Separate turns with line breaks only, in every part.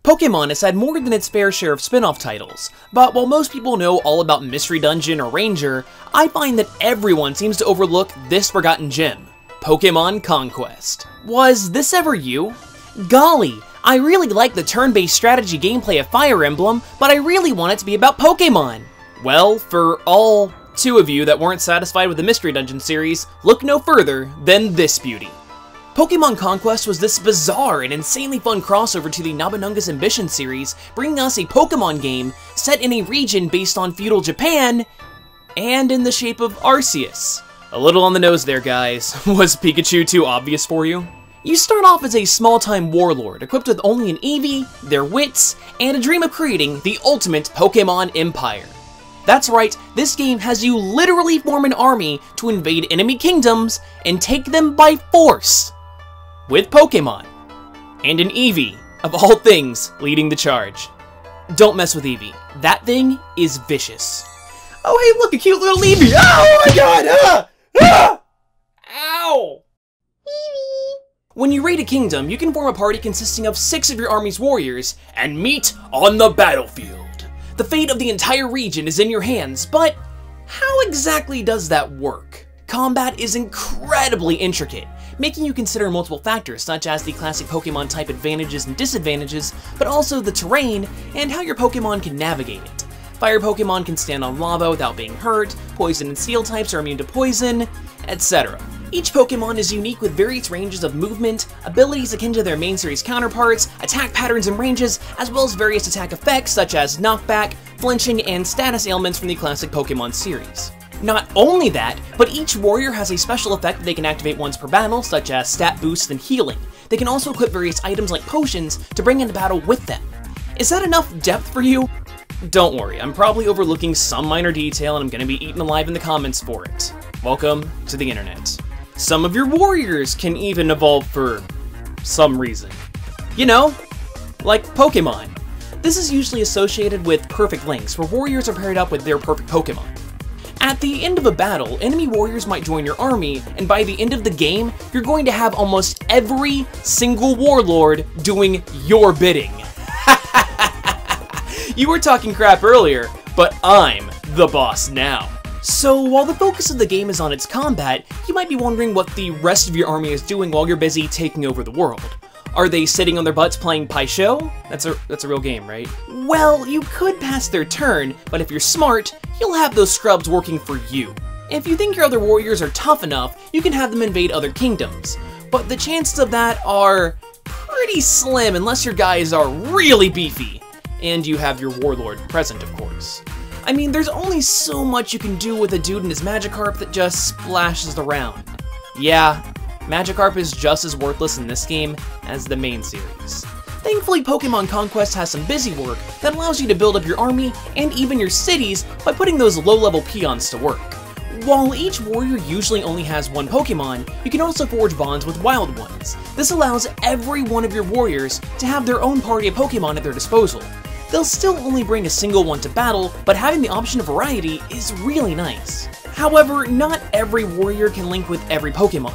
Pokemon has had more than its fair share of spin-off titles, but while most people know all about Mystery Dungeon or Ranger, I find that everyone seems to overlook this forgotten gem, Pokemon Conquest. Was this ever you? Golly, I really like the turn-based strategy gameplay of Fire Emblem, but I really want it to be about Pokemon. Well, for all 2 of you that weren't satisfied with the Mystery Dungeon series, look no further than this beauty. Pokemon Conquest was this bizarre and insanely fun crossover to the Nabunaga's Ambition series, bringing us a Pokemon game set in a region based on feudal Japan, and in the shape of Arceus. A little on the nose there, guys. Was Pikachu too obvious for you? You start off as a small-time warlord, equipped with only an Eevee, their wits, and a dream of creating the ultimate Pokemon empire. That's right, this game has you literally form an army to invade enemy kingdoms and take them by force. With Pokemon, and an Eevee, of all things, leading the charge. Don't mess with Eevee. That thing is vicious. Oh hey, look, a cute little Eevee! Oh my god! Ow! Eevee! When you raid a kingdom, you can form a party consisting of 6 of your army's warriors and meet on the battlefield. The fate of the entire region is in your hands, but how exactly does that work? Combat is incredibly intricate, making you consider multiple factors such as the classic Pokemon type advantages and disadvantages, but also the terrain and how your Pokemon can navigate it. Fire Pokemon can stand on lava without being hurt, poison and steel types are immune to poison, etc. Each Pokemon is unique with various ranges of movement, abilities akin to their main series counterparts, attack patterns and ranges, as well as various attack effects such as knockback, flinching, and status ailments from the classic Pokemon series. Not only that, but each warrior has a special effect that they can activate once per battle, such as stat boosts and healing. They can also equip various items like potions to bring into battle with them. Is that enough depth for you? Don't worry, I'm probably overlooking some minor detail and I'm gonna be eaten alive in the comments for it. Welcome to the internet. Some of your warriors can even evolve for some reason. You know, like Pokemon. This is usually associated with perfect links, where warriors are paired up with their perfect Pokemon. At the end of a battle, enemy warriors might join your army, and by the end of the game, you're going to have almost every single warlord doing your bidding. You were talking crap earlier, but I'm the boss now. So while the focus of the game is on its combat, you might be wondering what the rest of your army is doing while you're busy taking over the world. Are they sitting on their butts playing Pai Sho? That's a real game, right? Well, you could pass their turn, but if you're smart, you'll have those scrubs working for you. If you think your other warriors are tough enough, you can have them invade other kingdoms. But the chances of that are pretty slim unless your guys are really beefy. And you have your warlord present, of course. I mean, there's only so much you can do with a dude and his Magikarp that just splashes around. Yeah, Magikarp is just as worthless in this game as the main series. Thankfully, Pokemon Conquest has some busy work that allows you to build up your army and even your cities by putting those low-level peons to work. While each warrior usually only has one Pokemon, you can also forge bonds with wild ones. This allows every one of your warriors to have their own party of Pokemon at their disposal. They'll still only bring a single one to battle, but having the option of variety is really nice. However, not every warrior can link with every Pokemon.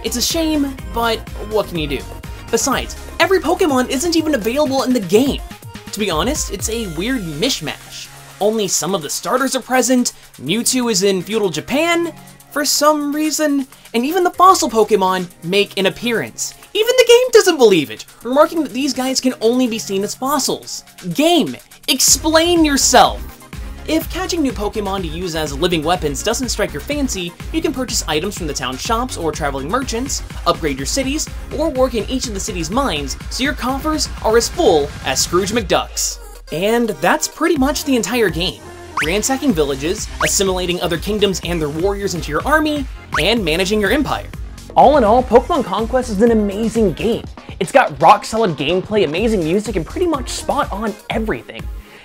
It's a shame, but what can you do? Besides, every Pokemon isn't even available in the game. To be honest, it's a weird mishmash. Only some of the starters are present, Mewtwo is in feudal Japan for some reason, and even the fossil Pokemon make an appearance. Even the game doesn't believe it, remarking that these guys can only be seen as fossils. Game, explain yourself! If catching new Pokemon to use as living weapons doesn't strike your fancy, you can purchase items from the town shops or traveling merchants, upgrade your cities, or work in each of the city's mines so your coffers are as full as Scrooge McDuck's. And that's pretty much the entire game. Ransacking villages, assimilating other kingdoms and their warriors into your army, and managing your empire. All in all, Pokemon Conquest is an amazing game. It's got rock-solid gameplay, amazing music, and pretty much spot-on everything.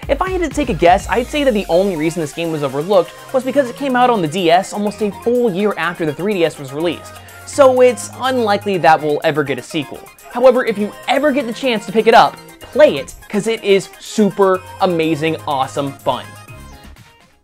If I had to take a guess, I'd say that the only reason this game was overlooked was because it came out on the DS almost a full year after the 3DS was released, so it's unlikely that we'll ever get a sequel. However, if you ever get the chance to pick it up, play it, because it is super amazing, awesome fun.